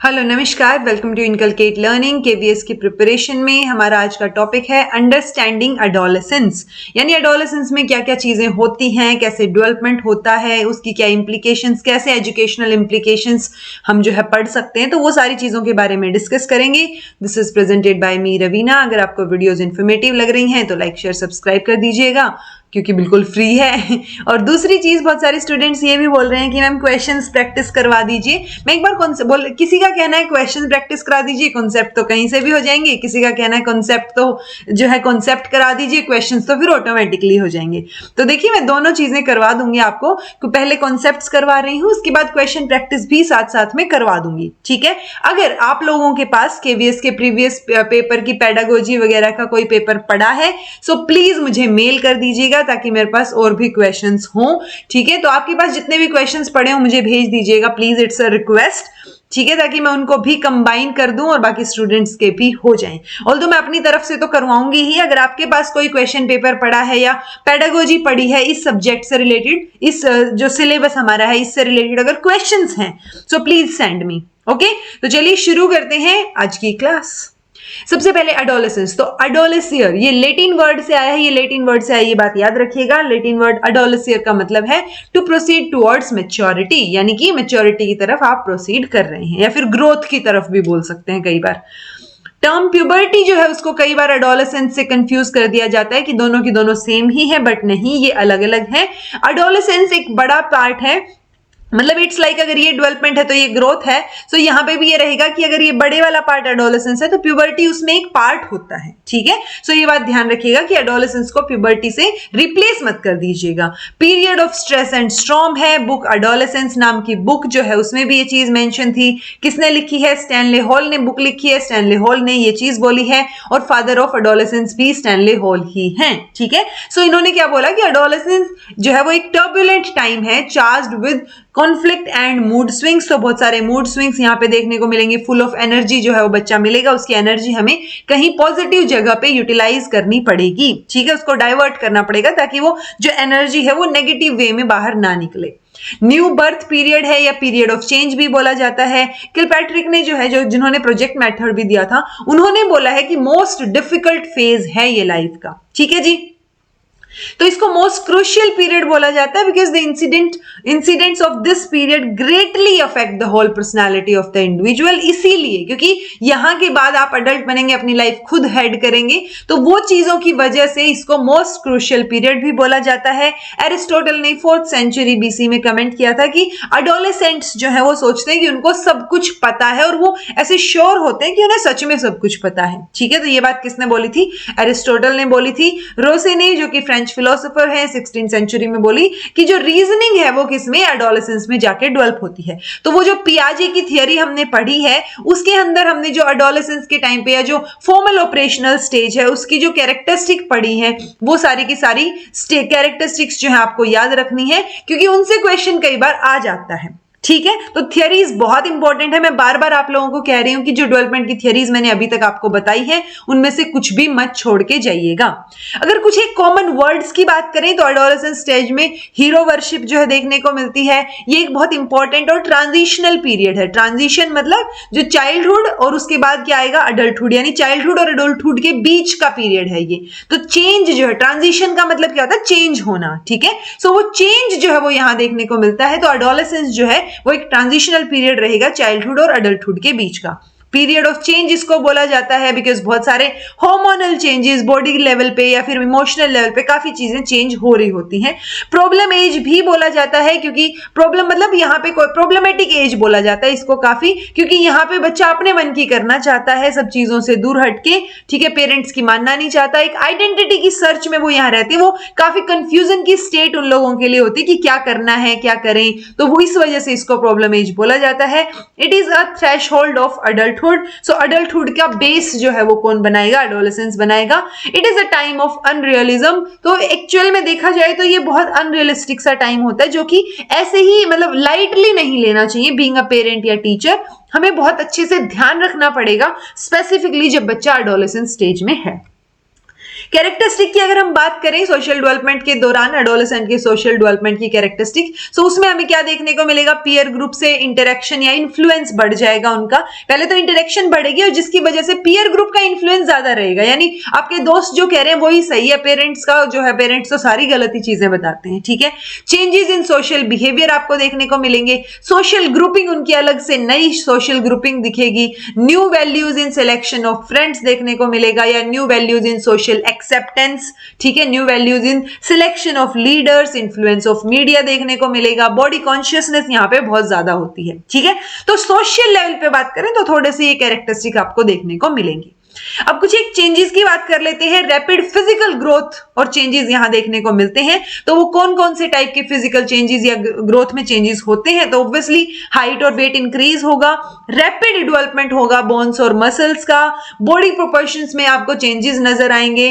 Hello नमस्कार, welcome to inculcate learning. KVS की preparation में हमारा आज का टॉपिक है अंडरस्टैंडिंग एडोलेसेंस। यानी एडोलेसेंस में क्या क्या चीजें होती हैं, कैसे डेवलपमेंट होता है, उसकी क्या इम्प्लीकेशंस, कैसे एजुकेशनल इम्प्लीकेशंस हम जो है पढ़ सकते हैं, तो वो सारी चीजों के बारे में डिस्कस करेंगे। दिस इज प्रेजेंटेड बाय मी रवीना। अगर आपको वीडियोज इन्फॉर्मेटिव लग रही हैं तो लाइक शेयर सब्सक्राइब कर दीजिएगा, क्योंकि बिल्कुल फ्री है। और दूसरी चीज, बहुत सारे स्टूडेंट्स ये भी बोल रहे हैं कि मैम क्वेश्चंस प्रैक्टिस करवा दीजिए। मैं एक बार किसी का कहना है क्वेश्चन प्रैक्टिस करा दीजिए, कॉन्सेप्ट तो कहीं से भी हो जाएंगे। किसी का कहना है कॉन्सेप्ट तो जो है कॉन्सेप्ट करा दीजिए, क्वेश्चंस तो फिर ऑटोमेटिकली हो जाएंगे। तो देखिए, मैं दोनों चीजें करवा दूंगी आपको। पहले कॉन्सेप्ट्स करवा रही हूँ, उसके बाद क्वेश्चन प्रैक्टिस भी साथ साथ में करवा दूंगी, ठीक है। अगर आप लोगों के पास केवीएस के प्रीवियस पेपर की पेडागोजी वगैरह का कोई पेपर पड़ा है, सो प्लीज मुझे मेल कर दीजिएगा ताकि मेरे पास और भी क्वेश्चंस हों, ठीक है। तो आपके पास जितने भी क्वेश्चंस पड़े हो मुझे भेज दीजिएगा प्लीज, इट्स अ रिक्वेस्ट, ठीक है, ताकि मैं उनको भी कंबाइन कर दूं और बाकी स्टूडेंट्स के भी हो जाएं। ऑल्दो मैं अपनी तरफ से तो करवाऊंगी ही। अगर आपके पास कोई क्वेश्चन पेपर पड़ा है या पेडागोजी पड़ी है इस सब्जेक्ट से रिलेटेड, इस जो सिलेबस हमारा है इससे रिलेटेड अगर क्वेश्चंस हैं, so please send me. Okay, तो चलिए शुरू करते हैं आज की क्लास। सबसे पहले एडोलेसेंस। तो एडोलेसियर ये लेटिन वर्ड से आया है, ये बात याद रखिएगा। लेटिन वर्ड एडोलेसियर का मतलब है टू प्रोसीड टुवर्ड्स मैच्योरिटी, यानी कि मैच्योरिटी की तरफ आप प्रोसीड कर रहे हैं, या फिर ग्रोथ की तरफ भी बोल सकते हैं कई बार। टर्म प्यूबर्टी जो है उसको कई बार एडोलेसेंस से कंफ्यूज कर दिया जाता है कि दोनों की दोनों सेम ही है, बट नहीं, ये अलग अलग है। एडोलेसेंस एक बड़ा पार्ट है, मतलब इट्स लाइक अगर ये डेवलपमेंट है तो ये ग्रोथ है। सो यहाँ पे भी ये रहेगा कि अगर ये बड़े वाला पार्ट एडोलेसेंस है तो प्यूबर्टी उसमें एक पार्ट होता है, ठीक है। सो ये बात ध्यान रखिएगा कि एडोलेसेंस को प्यूबर्टी से रिप्लेस मत कर दीजिएगा। Period of stress and storm है। बुक एडोलेसेंस नाम की बुक जो है उसमें भी ये चीज मेंशन थी। किसने लिखी है? स्टैनले हॉल ने बुक लिखी है। स्टैनले हॉल ने ये चीज बोली है, और फादर ऑफ एडोलेसेंस भी स्टैनले हॉल ही हैं, ठीक है। सो इन्होंने क्या बोला कि एडोलेसेंस जो है वो एक टर्बुलेंट टाइम है, charged with conflict and mood swings. तो बहुत सारे मूड स्विंग्स यहाँ पे देखने को मिलेंगे। फुल ऑफ एनर्जी जो है वो बच्चा मिलेगा, उसकी एनर्जी हमें कहीं पॉजिटिव जगह पे यूटिलाइज करनी पड़ेगी, ठीक है, उसको डाइवर्ट करना पड़ेगा ताकि वो जो एनर्जी है वो नेगेटिव वे में बाहर ना निकले। न्यू बर्थ पीरियड है, या पीरियड ऑफ चेंज भी बोला जाता है। किलपैट्रिक ने जो है, जिन्होंने प्रोजेक्ट मेथड भी दिया था, उन्होंने बोला है कि मोस्ट डिफिकल्ट फेज है ये लाइफ का, ठीक है जी। तो इसको मोस्ट क्रूशियल पीरियड बोला जाता है because the incidents of this period greatly affect the whole personality of the individual. इसीलिए क्योंकि यहां के बाद आप अडल्ट बनेंगे, अपनी लाइफ खुद हेड करेंगे, तो वो चीजों की वजह से इसको मोस्ट क्रूशियल पीरियड भी बोला जाता है। एरिस्टोटल ने 4th सेंचुरी बीसी में कमेंट किया था कि एडोलेसेंट्स जो है वो सोचते हैं कि उनको सब कुछ पता है, और वो ऐसे श्योर होते हैं कि उन्हें सच में सब कुछ पता है, ठीक है। तो ये बात किसने बोली थी? एरिस्टोटल ने बोली थी। रोसे ने, जो कि फ्रेंच फिलोसोफर है, 16th सेंचुरी में बोली कि जो रीजनिंग है वो किसमें? एडोलेसेंस में जाके डेवलप होती है। तो वो जो पियाजे की थियरी हमने पढ़ी है, उसके अंदर हमने जो एडोलेसेंस के टाइम पे या जो फॉर्मल ऑपरेशनल स्टेज है उसकी जो कैरेक्टरिस्टिक पढ़ी है, वो सारी की सारी कैरेक्टरिस्टिक्स जो है आपको याद रखनी है, क्योंकि उनसे क्वेश्चन कई बार आ जाता है, ठीक है। तो थियरीज बहुत इंपॉर्टेंट है। मैं बार बार आप लोगों को कह रही हूं कि जो डेवलपमेंट की थियरीज मैंने अभी तक आपको बताई है उनमें से कुछ भी मत छोड़ के जाइएगा। अगर कुछ एक कॉमन वर्ड्स की बात करें तो एडोलेसेंस स्टेज में हीरो वर्शिप जो है देखने को मिलती है। ये एक बहुत इंपॉर्टेंट और ट्रांजिशनल पीरियड है। ट्रांजिशन मतलब जो चाइल्डहुड और उसके बाद क्या आएगा? अडल्टहुड, यानी चाइल्डहुड और अडल्टहुड के बीच का पीरियड है ये। तो चेंज जो है, ट्रांजिशन का मतलब क्या होता है? चेंज होना, ठीक है। सो वो चेंज जो है वो यहां देखने को मिलता है। तो एडोलेसेंस जो है वो एक ट्रांजिशनल पीरियड रहेगा चाइल्डहुड और अडल्टहुड के बीच का। पीरियड ऑफ चेंज इसको बोला जाता है बिकॉज बहुत सारे हार्मोनल चेंजेस बॉडी लेवल पे या फिर इमोशनल लेवल पे काफी चीजें चेंज हो रही होती हैं। प्रॉब्लम एज भी बोला जाता है, क्योंकि प्रॉब्लम मतलब यहाँ पे कोई प्रॉब्लमेटिक एज बोला जाता है इसको काफी, क्योंकि यहाँ पे बच्चा अपने मन की करना चाहता है, सब चीजों से दूर हटके, ठीक है, पेरेंट्स की मानना नहीं चाहता, एक आइडेंटिटी की सर्च में वो यहाँ रहती है। वो काफी कंफ्यूजन की स्टेट उन लोगों के लिए होती है कि क्या करना है, क्या करें, तो वो इस वजह से इसको प्रॉब्लम एज बोला जाता है। It is a threshold of adult adulthood. So adulthood का बेस जो है वो कौन बनाएगा? एडोलेसेंस बनाएगा। It is a time of unrealism. तो एक्चुअल में देखा जाए तो ये बहुत अनरियलिस्टिक सा टाइम होता है, जो कि ऐसे ही मतलब लाइटली नहीं लेना चाहिए। बीइंग अ पेरेंट या टीचर हमें बहुत अच्छे से ध्यान रखना पड़ेगा, स्पेसिफिकली जब बच्चा एडोलेसेंस स्टेज में है। कैरेक्टरिस्टिक की अगर हम बात करें सोशल डेवलपमेंट के दौरान, एडोलेसेंट के सोशल डेवलपमेंट की कैरेक्टरिस्टिक, सो उसमें हमें क्या देखने को मिलेगा, पीयर ग्रुप से इंटरेक्शन या इन्फ्लुएंस बढ़ जाएगा उनका। पहले तो इंटरेक्शन बढ़ेगी और जिसकी वजह से पीयर ग्रुप का इन्फ्लुएंस ज्यादा रहेगा, यानी आपके दोस्त जो कह रहे हैं वही सही है, पेरेंट्स का जो है, पेरेंट्स तो सारी गलती चीजें बताते हैं, ठीक है। चेंजेस इन सोशल बिहेवियर आपको देखने को मिलेंगे, सोशल ग्रुपिंग उनकी अलग से नई सोशल ग्रुपिंग दिखेगी, new values in selection of friends देखने को मिलेगा, या new values in social acceptance, ठीक है, new values in selection of leaders, influence of media देखने को मिलेगा, बॉडी कॉन्शियसनेस यहां पे बहुत ज्यादा होती है, ठीक है। तो सोशल लेवल पे बात करें तो थोड़े से ये कैरेक्टरिस्टिक आपको देखने को मिलेंगी। अब कुछ एक चेंजेस की बात कर लेते हैं। रैपिड फिजिकल ग्रोथ और चेंजेस यहां देखने को मिलते हैं, तो वो कौन कौन से टाइप के फिजिकल चेंजेस या ग्रोथ में चेंजेस होते हैं, तो ऑब्वियसली हाइट और वेट इंक्रीज होगा, रैपिड डेवलपमेंट होगा बोन्स और मसल्स का, बॉडी प्रोपोर्शंस में आपको चेंजेस नजर आएंगे,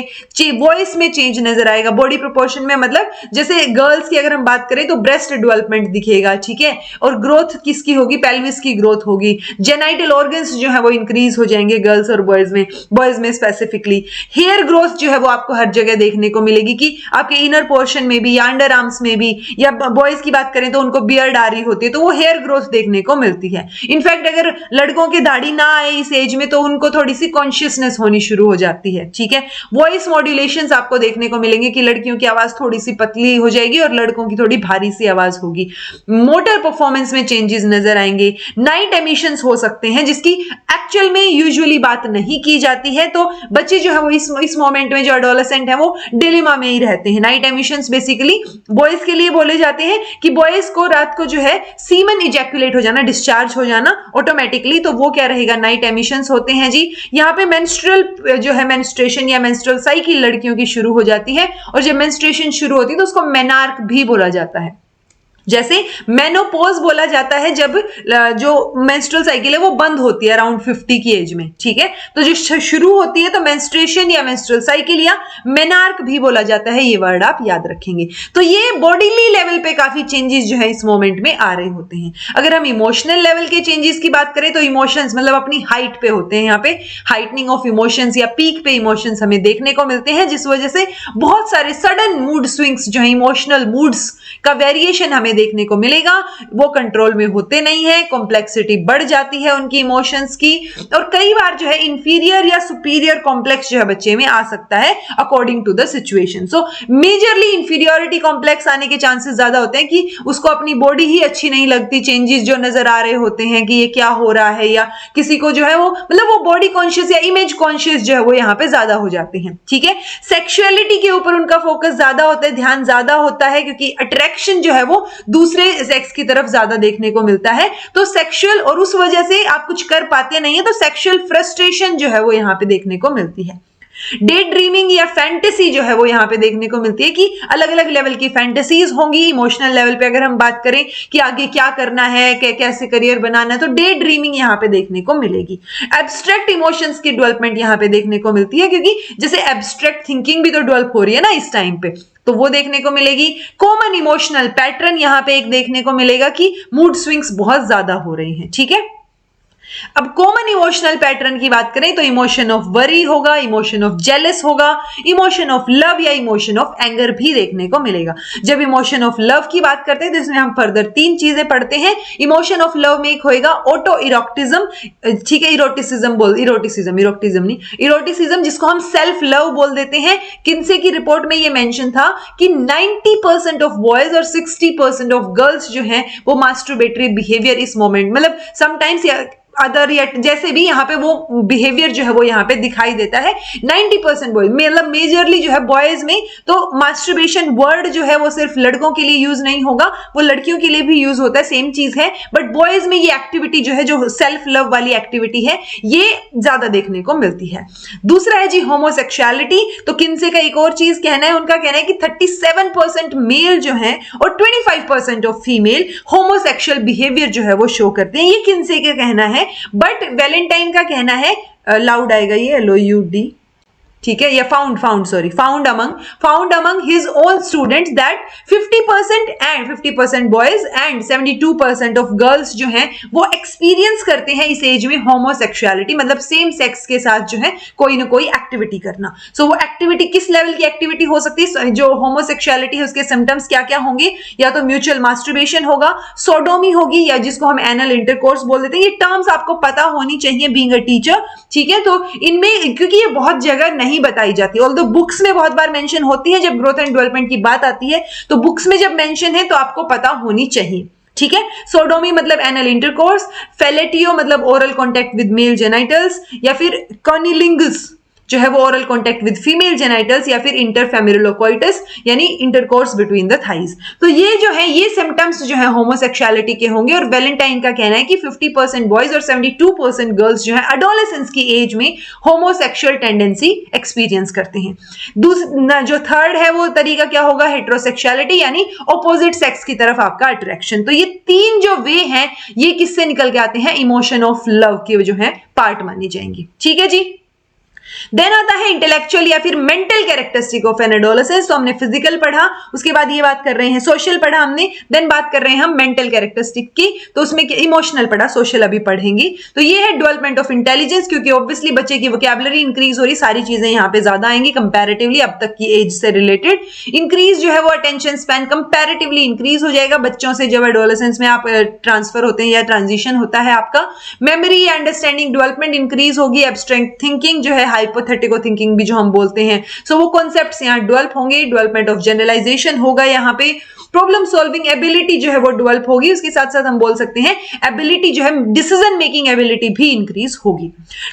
वॉइस में चेंज नजर आएगा। बॉडी प्रोपोर्शन में मतलब जैसे गर्ल्स की अगर हम बात करें तो ब्रेस्ट डेवलपमेंट दिखेगा, ठीक है, और ग्रोथ किसकी होगी, पेल्विस की ग्रोथ होगी। जेनाइटल ऑर्गन्स जो है वो इंक्रीज हो जाएंगे गर्ल्स और बॉयज में स्पेसिफिकली। हेयर ग्रोथ जो है वो आपको हर जगह देखने को मिलेगी कि आपके इनर पोर्शन में भी या अंडर आर्म्स में भी, या बॉयज की बात करें तो उनको बियर्ड आ रही होती है तो वो हेयर ग्रोथ देखने को मिलती है। इनफैक्ट अगर लड़कों की दाढ़ी ना आए इस एज में तो उनको थोड़ी सी कॉन्शियसनेस होनी शुरू हो जाती है, ठीक है। वॉइस मॉड्यूलेशंस आपको देखने को मिलेंगे कि लड़कियों की आवाज थोड़ी सी पतली हो जाएगी और लड़कों की थोड़ी भारी सी आवाज होगी। मोटर परफॉर्मेंस में चेंजेस नजर आएंगे। नाइट एमिशंस हो सकते हैं जिसकी एक्चुअल में यूजुअली बात नहीं की जाती है, तो बच्चे जो है वो इस मोमेंट में जो एडोलेसेंट है वो डिलेमा में ही रहते हैं। नाइट एमिशंस बेसिकली बॉयज के लिए बोले जाते हैं कि बॉयज को रात को जो है सीमन इजैकुलेट हो जाना, डिस्चार्ज हो जाना ऑटोमेटिकली, तो वो क्या रहेगा, नाइट एमिशंस होते हैं जी। यहाँ पे मेंस्ट्रुअल जो है मेंस्ट्रुएशन या मेंस्ट्रुअल साइकिल लड़कियों की शुरू हो जाती है, और जब मेंस्ट्रुएशन शुरू होती है तो उसको मेनार्क भी बोला जाता है। जैसे मेनोपॉज बोला जाता है जब जो मेंस्ट्रुअल साइकिल है वो बंद होती है अराउंड 50 की एज में, ठीक है। तो जो शुरू होती है तो मेंस्ट्रुएशन या मेंस्ट्रुअल साइकिल या मेनार्क भी बोला जाता है, ये वर्ड आप याद रखेंगे। तो ये बॉडीली लेवल पे काफी चेंजेस जो है इस मोमेंट में आ रहे होते हैं। अगर हम इमोशनल लेवल के चेंजेस की बात करें तो इमोशंस मतलब अपनी हाइट पे होते हैं, यहाँ पे हाइटनिंग ऑफ इमोशंस या पीक पे इमोशंस हमें देखने को मिलते हैं, जिस वजह से बहुत सारे सडन मूड स्विंग्स जो है, इमोशनल मूड्स का वेरिएशन हमें देखने को मिलेगा। वो कंट्रोल में होते नहीं है, कॉम्प्लेक्सिटी बढ़ जाती है उनकी इमोशंस की, और कई बार जो है इंफीरियर या सुपीरियर कॉम्प्लेक्स जो है बच्चे में आ सकता है according to the situation. So majorly inferiority complex आने के चांसेस ज्यादा होते हैं कि उसको अपनी बॉडी ही अच्छी नहीं लगती, चेंजेस जो नजर आ रहे होते हैं कि ये क्या हो रहा है, या किसी को जो है वो मतलब वो बॉडी कॉन्शियस या इमेज कॉन्शियस जो है वो यहाँ पे ज्यादा हो जाते हैं, ठीक है। सेक्सुअलिटी के ऊपर उनका फोकस ज्यादा होता है, ध्यान ज्यादा होता है, क्योंकि अट्रैक्शन जो है वो दूसरे सेक्स की तरफ ज्यादा देखने को मिलता है। तो सेक्सुअल, और उस वजह से आप कुछ कर पाते नहीं है तो सेक्सुअल फ्रस्ट्रेशन जो है वो यहां पे देखने को मिलती है। डे ड्रीमिंग या फैंटेसी जो है वो यहां पे देखने को मिलती है कि अलग अलग लेवल की फैंटेसीज होंगी। इमोशनल लेवल पे अगर हम बात करें कि आगे क्या करना है, कैसे करियर बनाना है, तो डे ड्रीमिंग यहां पे देखने को मिलेगी। एब्स्ट्रैक्ट इमोशंस की डेवलपमेंट यहां पे देखने को मिलती है, क्योंकि जैसे एब्स्ट्रैक्ट थिंकिंग भी तो डेवलप हो रही है ना इस टाइम पे, तो वो देखने को मिलेगी। कॉमन इमोशनल पैटर्न यहां पे एक देखने को मिलेगा कि मूड स्विंग्स बहुत ज्यादा हो रही हैं, ठीक है। अब कॉमन इमोशनल पैटर्न की बात करें तो इमोशन ऑफ वरी होगा, इमोशन ऑफ जेलस होगा, इमोशन ऑफ लव या इमोशन ऑफ एंगर भी देखने को मिलेगा। जब इमोशन ऑफ लव की बात करते हैं तो इसमें हम फर्दर 3 चीजें पढ़ते हैं। इमोशन ऑफ लव में एक होएगा ऑटो इरोटिज्म, ठीक है, इरोटिसिज्म जिसको हम सेल्फ लव बोल देते हैं। किन्से की रिपोर्ट में ये मेंशन था कि 90% ऑफ बॉयज और 60% ऑफ गर्ल्स जो हैं वो मास्टरबेटरी बिहेवियर इस मोमेंट मतलब समटाइम्स अदर या जैसे भी यहाँ पे वो बिहेवियर जो है वो यहाँ पे दिखाई देता है। 90% बॉयज मतलब मेजरली जो है बॉयज में तो मास्टरबेशन वर्ड जो है वो सिर्फ लड़कों के लिए यूज नहीं होगा, वो लड़कियों के लिए भी यूज होता है, सेम चीज है। बट बॉयज में ये एक्टिविटी जो है, जो सेल्फ लव वाली एक्टिविटी है, ये ज्यादा देखने को मिलती है। दूसरा है जी होमोसेक्सुअलिटी। तो किन्से का एक और चीज कहना है, उनका कहना है कि 37% मेल जो है और 25% ऑफ फीमेल होमोसेक्सुअल बिहेवियर जो है वो शो करते हैं। ये किन्से का कहना है, बट वैलेंटाइन का कहना है, लाउड आएगा ये LOUD, ठीक है, या found among his own students that 50% boys and 72% of girls जो हैं वो एक्सपीरियंस करते हैं इस एज में होमोसेक्सुअलिटी, मतलब सेम सेक्स के साथ जो है कोई ना कोई एक्टिविटी करना। सो वो एक्टिविटी किस लेवल की एक्टिविटी हो सकती है, जो होमोसेक्सुअलिटी है उसके सिम्टम्स क्या क्या होंगे, या तो म्यूचुअल मास्टरबेशन होगा, सोडोमी होगी, या जिसको हम एनल इंटरकोर्स बोल देते हैं। ये टर्म्स आपको पता होनी चाहिए बीइंग अ टीचर, ठीक है। तो इनमें क्योंकि ये बहुत जगह नहीं बताई जाती, ऑल्दो बुक्स में बहुत बार मेंशन होती है, जब ग्रोथ एंड डेवलपमेंट की बात आती है तो बुक्स में जब मेंशन है तो आपको पता होनी चाहिए, ठीक है। सोडोमी मतलब एनल इंटरकोर्स, फेलेटियो मतलब oral contact with male genitals, या फिर कॉनिलिंगस जो है वो oral contact with female genitals, या फिर इंटरफेमिरल कोइटस यानी इंटरकोर्स बिटवीन द थाइज। तो ये जो है ये सिम्टम्स जो है होमोसेक्सुअलिटी के होंगे, और वैलेंटाइन का कहना है कि 50% बॉयज और 72% गर्ल्स जो है एडोलेसेंस की एज में होमोसेक्सुअल टेंडेंसी एक्सपीरियंस करते हैं। जो थर्ड है वो तरीका क्या होगा, हेटेरोसेक्सुअलिटी यानी ऑपोजिट सेक्स की तरफ आपका अट्रैक्शन। तो ये तीन जो वे हैं ये किससे निकल के आते हैं, इमोशन ऑफ लव के जो है पार्ट मानी जाएंगी, ठीक है जी। देन आता है इंटेलेक्चुअल या फिर mental characteristic of an adolescence. तो हमने फिजिकल पढ़ा, उसके बाद ये बात कर रहे हैं सोशल पढ़ा हमने, देन बात कर रहे हैं हम मेंटल कैरेक्टरिस्टिक की, तो उसमें इमोशनल पढ़ा, सोशल अभी पढ़ेंगे। तो ये है डेवलपमेंट ऑफ इंटेलिजेंस, क्योंकि ऑब्वियसली बच्चे की वोकैबुलरी इंक्रीज हो रही, सारी चीजें यहाँ पे ज्यादा आएंगी कंपैरेटिवली अब तक की एज से रिलेटेड। इंक्रीज जो है वो अटेंशन स्पैन कंपैरेटिवली इंक्रीज हो जाएगा बच्चों से जब एडोलेसेंस में आप ट्रांसफर होते हैं या ट्रांजिशन होता है आपका। मेमोरी अंडरस्टैंडिंग डेवलपमेंट इंक्रीज होगी, एब्स्ट्रैक्ट थिंकिंग जो है, हाइपोथेटिकल थिंकिंग भी जो हम बोलते हैं, सो वो कॉन्सेप्ट्स यहाँ डेवलप होंगे। डेवलपमेंट ऑफ जनरलाइजेशन होगा, यहाँ पे प्रॉब्लम सॉल्विंग एबिलिटी जो है वो डेवलप होगी। उसके साथ साथ हम बोल सकते हैं एबिलिटी जो है डिसीजन मेकिंग एबिलिटी भी इंक्रीज होगी।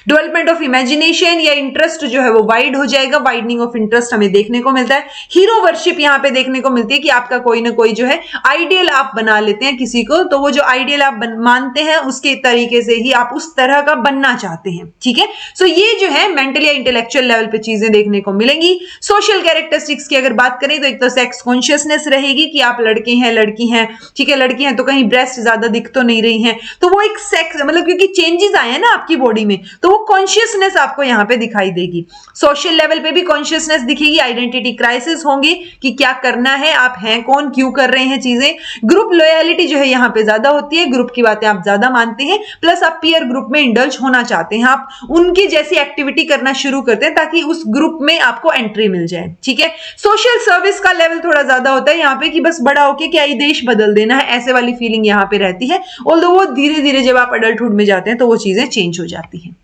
डेवलपमेंट ऑफ इमेजिनेशन या इंटरेस्ट जो है वो वाइड हो जाएगा, वाइडनिंग ऑफ इंटरेस्ट हमें देखने को मिलता है। हीरो वर्शिप यहाँ पे देखने को मिलती है कि आपका कोई ना कोई जो है आइडियल आप बना लेते हैं किसी को, तो वो जो आइडियल आप मानते हैं उसके तरीके से ही आप उस तरह का बनना चाहते हैं, ठीक है। सो ये जो है मेंटल या इंटेलेक्चुअल लेवल पे चीजें देखने को मिलेंगी। सोशल कैरेक्टरिस्टिक्स की अगर बात करें तो एक तो सेक्स कॉन्शियसनेस रहेगी कि आप लड़के हैं लड़की हैं, ठीक है, लड़की हैं तो कहीं ब्रेस्ट ज्यादा दिख तो नहीं रही हैं, तो वो एक सेक्स मतलब क्योंकि चेंजेस आए हैं ना आपकी बॉडी में, तो वो कॉन्शियसनेस आपको यहाँ पे दिखाई देगी। सोशल लेवल पे भी कॉन्शियसनेस दिखेगी, आइडेंटिटी क्राइसिस होंगे कि क्या करना है, आप हैं कौन, क्यों कर रहे हैं चीजें। ग्रुप लॉयलिटी जो है यहाँ पे ज्यादा होती है, ग्रुप की बातें आप ज्यादा मानते हैं, प्लस आप पीयर ग्रुप में इंडल्ज होना चाहते हैं, आप उनकी जैसी एक्टिविटी करना शुरू करते हैं ताकि उस ग्रुप में आपको एंट्री मिल जाए, ठीक है। सोशल सर्विस का लेवल थोड़ा ज्यादा होता है यहाँ पे कि बस बड़ा होके क्या ये देश बदल देना है, ऐसे वाली फीलिंग यहाँ पे रहती है। ऑल्दो वो धीरे धीरे जब आप अडल्टहुड में जाते हैं तो वो चीजें चेंज हो जाती हैं।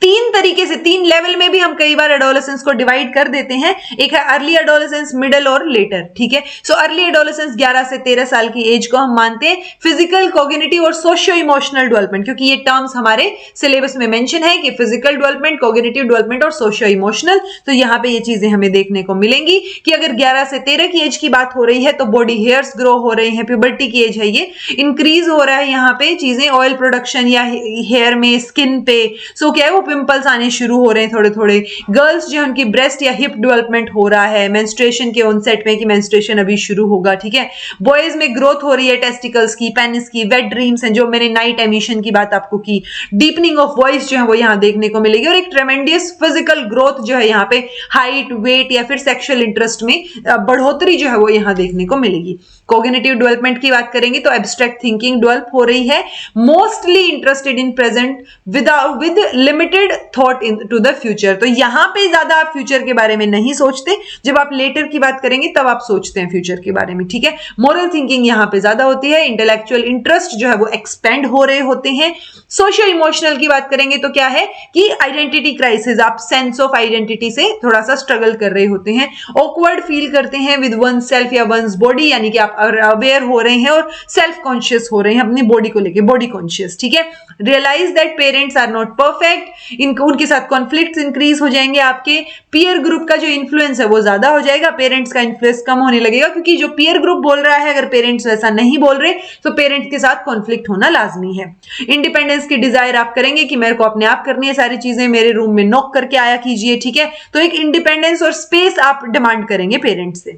तीन तरीके से, तीन लेवल में भी हम कई बार एडोलेसेंस को डिवाइड कर देते हैं। एक है अर्ली एडोलेसेंस, मिडिल और लेटर, ठीक है। सो अर्ली एडोलेसेंस 11 से 13 साल की एज को हम मानते हैं। फिजिकल, कॉग्निटिव और सोशियो इमोशनल डेवलपमेंट, क्योंकि ये टर्म्स हमारे सिलेबस में मेंशन है कि फिजिकल डेवलपमेंट, कॉग्निटिव डेवलपमेंट और सोशियो इमोशनल, तो यहाँ पे ये चीजें हमें देखने को मिलेंगी कि अगर 11 से 13 की एज की बात हो रही है तो बॉडी हेयर्स ग्रो हो रहे हैं, प्यूबर्टी की एज है, ये इंक्रीज हो रहा है यहाँ पे चीजें, ऑयल प्रोडक्शन या हेयर में, स्किन पे, सो क्या है वो पिंपल्स आने शुरू हो रहे हैं थोड़े थोड़े। गर्ल्स जो है उनकी ब्रेस्ट या हिप डेवलपमेंट हो रहा है, मेंस्ट्रुएशन के ऑनसेट में कि मेंस्ट्रुएशन अभी शुरू होगा, ठीक है। बॉयज में ग्रोथ हो रही है टेस्टिकल्स की, पेनिस की, वेट ड्रीम्स हैं जो मैंने नाइट एमिशन की बात आपको की, डीपनिंग ऑफ वॉइस जो है वो यहाँ देखने को मिलेगी, और एक ट्रेमेंडियस फिजिकल ग्रोथ जो है यहाँ पे हाइट, वेट या फिर सेक्सुअल इंटरेस्ट में बढ़ोतरी जो है वो यहाँ देखने को मिलेगी। कॉग्निटिव डेवलपमेंट की बात करेंगे तो एब्स्ट्रैक्ट थिंकिंग डेवलप हो रही है, mostly interested in present with limited thought into the future. तो यहां पे ज्यादा आप फ्यूचर के बारे में नहीं सोचते, जब आप लेटर की बात करेंगे तब आप सोचते हैं फ्यूचर के बारे में, ठीक है। मोरल थिंकिंग यहां पे ज्यादा होती है, इंटेलेक्चुअल इंटरेस्ट जो है वो एक्सपेंड हो रहे होते हैं। सोशल इमोशनल की बात करेंगे तो क्या है कि आइडेंटिटी क्राइसिस, आप सेंस ऑफ आइडेंटिटी से थोड़ा सा स्ट्रगल कर रहे होते हैं, ऑकवर्ड फील करते हैं विद वन सेल्फ या वंस बॉडी, यानी कि आप अवेयर हो रहे हैं और सेल्फ कॉन्शियस हो रहे हैं अपनी बॉडी को लेके, बॉडी कॉन्शियस, ठीक है। Realise that parents are not perfect, उनके साथ कॉन्फ्लिक्ट्स इंक्रीज हो जाएंगे, आपके पीयर ग्रुप का जो इन्फ्लुएंस है वो ज्यादा हो जाएगा, पेरेंट्स का इन्फ्लुएंस कम होने लगेगा, क्योंकि जो पीयर ग्रुप बोल रहा है अगर पेरेंट्स वैसा नहीं बोल रहे तो पेरेंट्स के साथ कॉन्फ्लिक्ट होना लाजमी है। इंडिपेंडेंस की डिजायर आप करेंगे कि मेरे को अपने आप करनी है सारी चीजें, मेरे रूम में नॉक करके आया कीजिए, ठीक है। तो एक इंडिपेंडेंस और स्पेस आप डिमांड करेंगे पेरेंट्स से।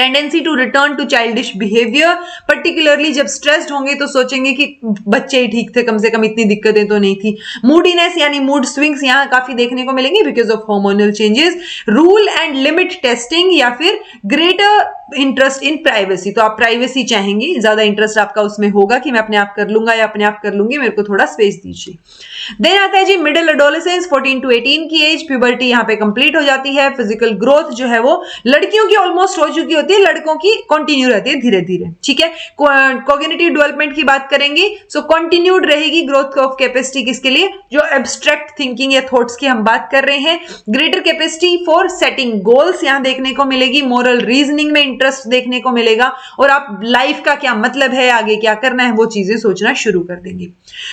Tendency to return to childish behaviour, particularly जब स्ट्रेस्ड होंगे तो सोचेंगे कि बच्चे ही ठीक थे, कम से कम इतनी दिक्कतें तो नहीं थी। मूडीनेस यानी मूड स्विंग्स यहाँ काफी देखने को मिलेंगे because of hormonal changes. Rule and limit testing या फिर ग्रेटर इंटरेस्ट इन प्राइवेसी, तो आप प्राइवेसी चाहेंगे, ज्यादा इंटरेस्ट आपका उसमें होगा कि मैं अपने आप कर लूंगा या अपने आप कर लूंगी, मेरे को थोड़ा स्पेस दीजिए। देन आता है जी मिडिल एडोलेसेंस, 14 to 18 की एज, प्यूबर्टी यहाँ पे कंप्लीट हो जाती है। फिजिकल ग्रोथ जो है वो लड़कियों की ऑलमोस्ट हो चुकी होती है, लड़कों की कंटिन्यू रहती है धीरे धीरे, ठीक है। कॉग्निटिव डेवलपमेंट की बात करेंगे, सो कंटिन्यूड रहेगी ग्रोथ ऑफ कैपेसिटी, किसके लिए, जो एब्स्ट्रैक्ट थिंकिंग या थॉट्स की हम बात कर रहे हैं। Greater capacity for setting goals यहाँ देखने को मिलेगी। मोरल रीजनिंग में इंटरेस्ट देखने को मिलेगा और आप लाइफ का क्या मतलब है, आगे क्या करना है, वो चीजें सोचना शुरू कर देंगे।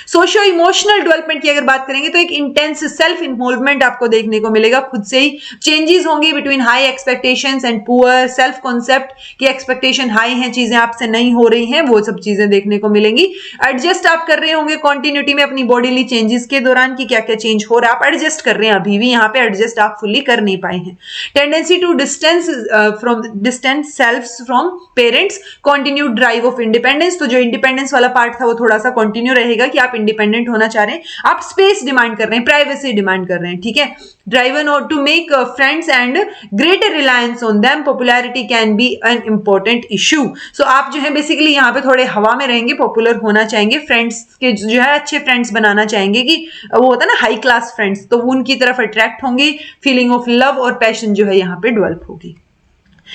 सोशियो इमोशनल डेवलपमेंट की अगर बात करेंगे तो एक इंटेंस सेल्फ इन्वॉल्वमेंट आपको देखने को मिलेगा, खुद से ही चेंजेस होंगे between high expectations and poor self concept की एक्सपेक्टेशन हाई है, चीजें आपसे नहीं हो रही हैं, वो सब चीजें देखने को मिलेंगी। एडजस्ट आप कर रहे होंगे कॉन्टिन्यूटी में अपनी बॉडीली चेंजेस के दौरान की क्या क्या चेंज हो रहा है, आप एडजस्ट कर रहे हैं, अभी भी यहाँ पे एडजस्ट आप फुल्ली कर नहीं पाए हैं। Tendency to distance self from parents, continue drive of independence, तो जो इंडिपेंडेंस वाला पार्ट था वो थोड़ा सा कंटिन्यू रहेगा कि आप इंडिपेंडेंट होना चाह रहे हैं, आप स्पेस डिमांड कर रहे हैं, प्राइवेसी डिमांड कर रहे हैं, ठीक है। Driven to make friends and greater reliance on them, popularity can be an important issue, so आप जो है बेसिकली यहाँ पे थोड़े हवा में रहेंगे, पॉपुलर होना चाहेंगे, फ्रेंड्स के जो है अच्छे फ्रेंड्स बनाना चाहेंगे, कि वो होता है ना हाई क्लास फ्रेंड्स, तो वो उनकी तरफ अट्रैक्ट होंगे, फीलिंग ऑफ लव और पैशन जो है यहाँ पे डेवलप होगी।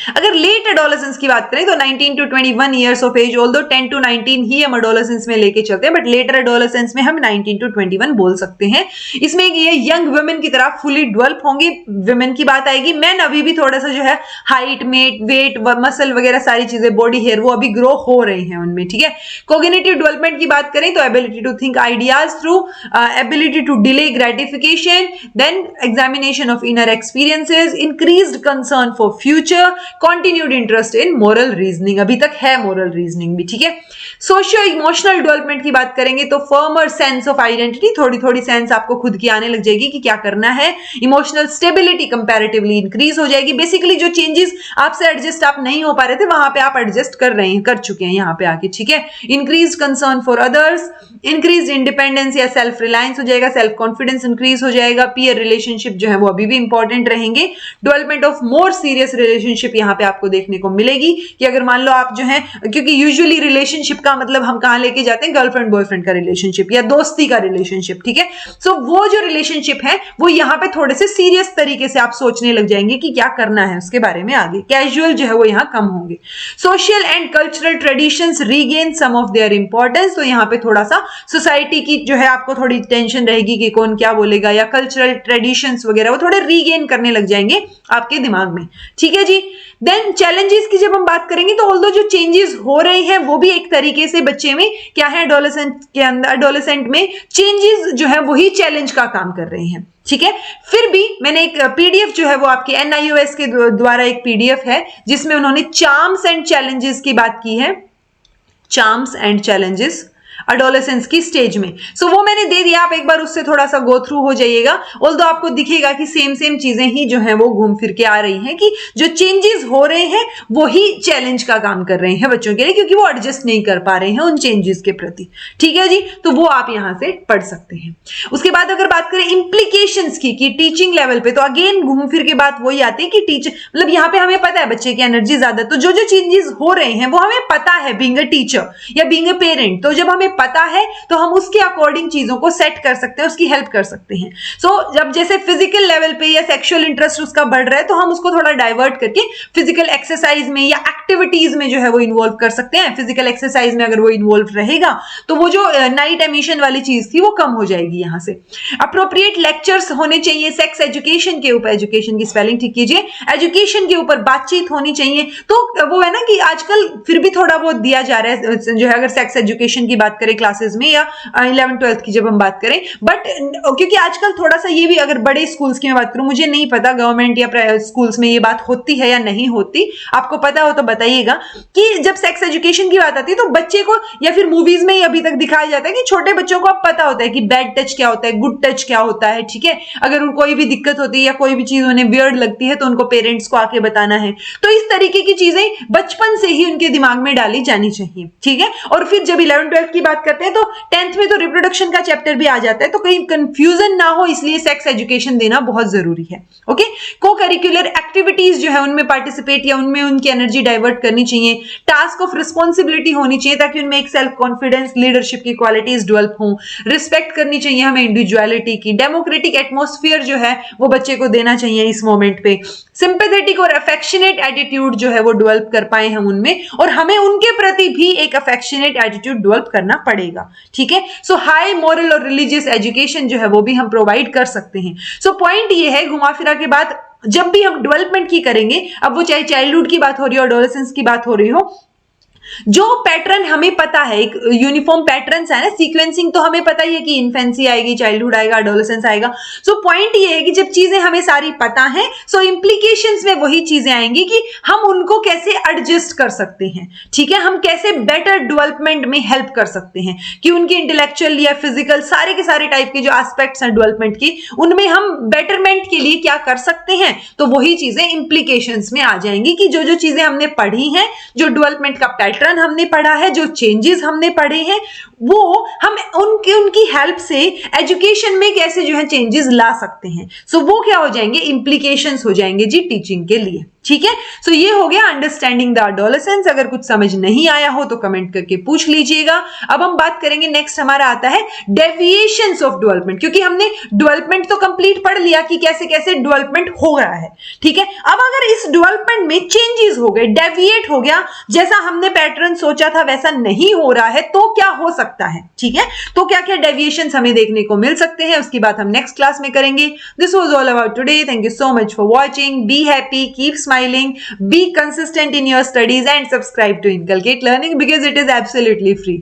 अगर लेट एडोलेसेंस की बात करें तो 19 to 21 years of age, although 10 to 19 ही हम एडोलेसेंस में लेके चलते हैं, बट लेटर एडोलेसेंस में हम 19 to 21 बोल सकते हैं। इसमें ये यंग वुमेन की तरह फुली डेवलप होंगे, वुमेन की बात आएगी। मैन अभी भी थोड़ा सा जो है हाइट वेट मसल वगैरह सारी चीजें, बॉडी हेयर, वो अभी ग्रो हो रही हैं उनमें, ठीक है। कॉग्निटिव डेवलपमेंट की बात करें तो ability to think ideas through, ability to delay gratification, then examination of inner experiences, increased concern for future, continued interest in moral reasoning, अभी तक है मोरल रीजनिंग भी, ठीक है। सोशियो इमोशनल डेवलपमेंट की बात करेंगे तो फर्मर सेंस ऑफ आइडेंटिटी, थोड़ी थोड़ी सेंस आपको खुद की आने लग जाएगी कि क्या करना है। इमोशनल स्टेबिलिटी कंपैरेटिवली इंक्रीज हो जाएगी, बेसिकली जो चेंजेस आपसे एडजस्ट आप नहीं हो पा रहे थे वहां पे आप एडजस्ट कर रहे हैं, कर चुके हैं यहाँ पे आके, ठीक है। Increase concern for others, increase independence या सेल्फ रिलायंस हो जाएगा, सेल्फ कॉन्फिडेंस इंक्रीज हो जाएगा। पीयर रिलेशनशिप जो है वो अभी भी इंपॉर्टेंट रहेंगे। Development of more serious relationship यहाँ पे आपको देखने को मिलेगी कि अगर मान लो आप जो है, क्योंकि यूजुअली रिलेशनशिप का मतलब हम कहां लेके जाते हैं, गर्लफ्रेंड बॉयफ्रेंड का रिलेशनशिप या दोस्ती का रिलेशनशिप, ठीक है। सो वो जो रिलेशनशिप है वो यहाँ पे थोड़े से सीरियस तरीके से आप सोचने लग जाएंगे कि क्या करना है उसके बारे में आगे, कैजुअल जो है वो यहाँ कम होंगे। Social and cultural traditions regain some of their importance, तो यहाँ पे थोड़ा सा सोसाइटी की जो है आपको थोड़ी टेंशन रहेगी कि कौन क्या बोलेगा, या कल्चरल ट्रेडिशंस वगैरह वो थोड़े रीगेन करने लग जाएंगे आपके दिमाग में, ठीक है जी। देन चैलेंजेस की जब हम बात करेंगे तो ऑल्दो जो चेंजेस हो रहे हैं वो भी एक तरीके से बच्चे में क्या है, एडोलेसेंट के अंदर, एडोलेसेंट में चेंजेस जो है वही चैलेंज का काम कर रहे हैं, ठीक है। फिर भी मैंने एक पीडीएफ जो है वो आपके NIOS के द्वारा एक पीडीएफ है जिसमें उन्होंने चार्म्स एंड चैलेंजेस की बात की है, चार्म्स एंड चैलेंजेस एडोलेसेंस की स्टेज में। सो वो मैंने दे दिया, आप एक बार उससे थोड़ा सा गो थ्रू हो जाइएगा। ऑल्दो आपको दिखेगा कि सेम चीजें ही जो है वो घूम फिर के आ रही हैं, कि जो चेंजेस हो रहे हैं वो ही चैलेंज का काम कर रहे हैं बच्चों के लिए, क्योंकि वो एडजस्ट नहीं कर पा रहे हैं उन चेंजेस के प्रति, ठीक है जी। तो वो आप यहां से पढ़ सकते हैं। उसके बाद अगर बात करें इंप्लीकेशंस की, कि टीचिंग लेवल पे, तो अगेन घूम फिर के बात वही आती है कि टीचर मतलब यहाँ पे हमें पता है बच्चे की एनर्जी ज्यादा, तो जो चेंजेस हो रहे हैं वो हमें पता है बीइंग अ टीचर या बीइंग अ पेरेंट, तो जब हमें पता है तो हम उसके अकॉर्डिंग चीजों को सेट कर सकते हैं, उसकी हेल्प कर सकते हैं। सो जब जैसे फिजिकल लेवल पे या सेक्सुअल इंटरेस्ट उसका बढ़ रहा है तो हम उसको थोड़ा डाइवर्ट करके फिजिकल एक्सरसाइज में या एक्टिविटीज में जो है वो इन्वॉल्व कर सकते हैं। फिजिकल एक्सरसाइज में अगर वो इन्वॉल्व रहेगा तो वो जो नाइट एमिशन वाली चीज थी वो कम हो जाएगी। यहां से अप्रोप्रिएट लेक्चर्स होने चाहिए सेक्स एजुकेशन के ऊपर, एजुकेशन की स्पेलिंग ठीक कीजिए, एजुकेशन के ऊपर बातचीत होनी चाहिए। तो वो है ना कि आजकल फिर भी थोड़ा बहुत दिया जा रहा है जो है, अगर सेक्स एजुकेशन की बात बात करें क्लासेस में, या 11th-12th की जब हम बात करें। बट क्योंकि आजकल थोड़ा सा ये भी, अगर बड़े स्कूल्स की मैं बात करूं, मुझे नहीं पता गवर्नमेंट या प्राइवेट स्कूल्स में ये बात होती है या नहीं होती, आपको पता हो तो बताइएगा, कि जब सेक्स एजुकेशन की बात आती है तो बच्चे को, या फिर मूवीज में ही अभी तक दिखाया जाता है कि छोटे बच्चों को अब पता होता है कि बैड टच क्या होता है, गुड टच क्या होता है, ठीक है। अगर उनको कोई भी दिक्कत होती है या कोई भी चीज उन्हें वियर्ड लगती है तो उनको पेरेंट्स को आके बताना है। तो इस तरीके की चीजें बचपन से ही उनके दिमाग में डाली जानी चाहिए, ठीक है। और फिर जब 11th-12th की बात करते हैं तो 10th में तो रिप्रोडक्शन का चैप्टर भी आ जाता है, तो कहीं कंफ्यूजन ना हो इसलिए सेक्स एजुकेशन देना बहुत जरूरी है। ओके, को करिकुलर एक्टिविटीज जो है उनमें पार्टिसिपेट या उनमें उनकी एनर्जी डाइवर्ट करनी चाहिए। टास्क ऑफ रिस्पॉन्सिबिलिटी होनी चाहिए ताकि उनमें एक सेल्फ कॉन्फिडेंस, लीडरशिप की क्वालिटीज डेवलप हो। रिस्पेक्ट करनी चाहिए हमें इंडिविजुअलिटी की। डेमोक्रेटिक एटमॉस्फेयर जो है वो बच्चे को देना चाहिए इस मोमेंट पे। सिंपैथेटिक और अफेक्शनेट एटीट्यूड जो है वो डेवलप कर पाए हम उनमें, और हमें उनके प्रति भी एक अफेक्शनेट एटीट्यूड डेवलप करना पड़ेगा, ठीक है। सो हाई मॉरल और रिलीजियस एजुकेशन जो है वो भी हम प्रोवाइड कर सकते हैं। सो पॉइंट ये है, घुमा फिरा के बात जब भी हम डेवलपमेंट की करेंगे, अब वो चाहे चाइल्डहुड की बात हो रही हो, एडोलेसेंस की बात हो रही हो, जो पैटर्न हमें पता है, एक यूनिफॉर्म पैटर्न है ना, सीक्वेंसिंग तो हमें पता ही है कि इन्फेंसी आएगी, चाइल्डहुड आएगा, एडोलेसेंस आएगा। सो पॉइंट ये है कि जब चीजें हमें सारी पता है, सो इंप्लीकेशंस में वही चीजें आएंगी कि हम उनको कैसे एडजस्ट कर सकते हैं, ठीक है। हम कैसे बेटर डेवलपमेंट में हेल्प कर सकते हैं, कि उनकी इंटेलेक्चुअल या फिजिकल सारे के सारे टाइप के जो एस्पेक्ट्स हैं डेवलपमेंट की, उनमें हम बेटरमेंट के लिए क्या कर सकते हैं। तो वही चीजें इंप्लीकेशंस में आ जाएंगी कि जो जो चीजें हमने पढ़ी हैं, जो डेवलपमेंट का पैटर्न हमने पढ़ा है, जो चेंजेस हमने पढ़े हैं, वो हम उनकी हेल्प से एजुकेशन में कैसे जो है चेंजेस ला सकते हैं। सो वो क्या हो जाएंगे, इंप्लीकेशंस हो जाएंगे जी टीचिंग के लिए, ठीक है। सो ये हो गया अंडरस्टैंडिंग द एडोलेसेंस। अगर कुछ समझ नहीं आया हो तो कमेंट करके पूछ लीजिएगा। अब हम बात करेंगे, नेक्स्ट हमारा आता है डेविएशंस ऑफ डेवलपमेंट, क्योंकि हमने डेवलपमेंट तो कंप्लीट पढ़ लिया कि कैसे कैसे डेवलपमेंट हो रहा है, ठीक है। अब अगर इस डेवलपमेंट में चेंजेस हो गए, डेविएट हो गया, जैसा हमने पैटर्न सोचा था वैसा नहीं हो रहा है, तो क्या हो सकता है, ठीक है। तो क्या क्या डेविएशंस हमें देखने को मिल सकते हैं, उसकी बात हम नेक्स्ट क्लास में करेंगे। This was all about today. Thank you so much for watching. Be happy, keep smiling, be consistent in your studies and subscribe to Inculcate Learning because it is absolutely free.